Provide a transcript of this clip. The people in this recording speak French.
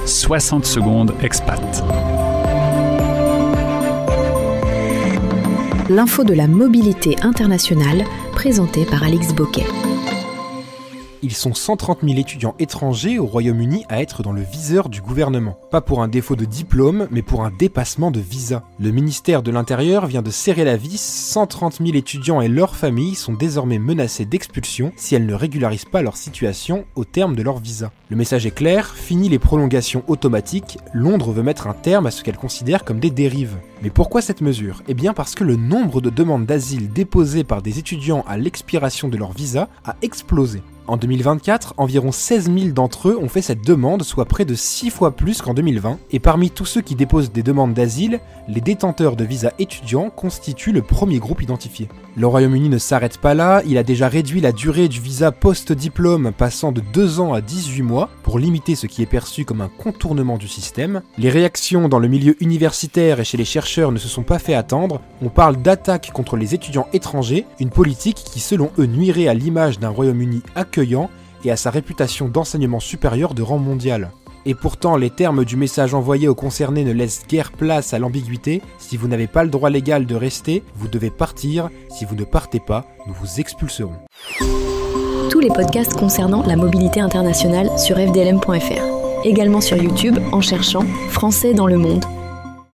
60 secondes expat. L'info de la mobilité internationale, présentée par Alix Bocquet. Ils sont 130 000 étudiants étrangers au Royaume-Uni à être dans le viseur du gouvernement. Pas pour un défaut de diplôme, mais pour un dépassement de visa. Le ministère de l'Intérieur vient de serrer la vis, 130 000 étudiants et leurs familles sont désormais menacés d'expulsion si elles ne régularisent pas leur situation au terme de leur visa. Le message est clair, fini les prolongations automatiques, Londres veut mettre un terme à ce qu'elle considère comme des dérives. Mais pourquoi cette mesure ? Eh bien parce que le nombre de demandes d'asile déposées par des étudiants à l'expiration de leur visa a explosé. En 2024, environ 16 000 d'entre eux ont fait cette demande, soit près de 6 fois plus qu'en 2020. Et parmi tous ceux qui déposent des demandes d'asile, les détenteurs de visas étudiants constituent le premier groupe identifié. Le Royaume-Uni ne s'arrête pas là, il a déjà réduit la durée du visa post-diplôme, passant de 2 ans à 18 mois, pour limiter ce qui est perçu comme un contournement du système. Les réactions dans le milieu universitaire et chez les chercheurs ne se sont pas fait attendre. On parle d'attaque contre les étudiants étrangers, une politique qui selon eux nuirait à l'image d'un Royaume-Uni accueillant et à sa réputation d'enseignement supérieur de rang mondial. Et pourtant, les termes du message envoyé aux concernés ne laissent guère place à l'ambiguïté. Si vous n'avez pas le droit légal de rester, vous devez partir. Si vous ne partez pas, nous vous expulserons. Tous les podcasts concernant la mobilité internationale sur fdlm.fr. Également sur YouTube en cherchant Français dans le monde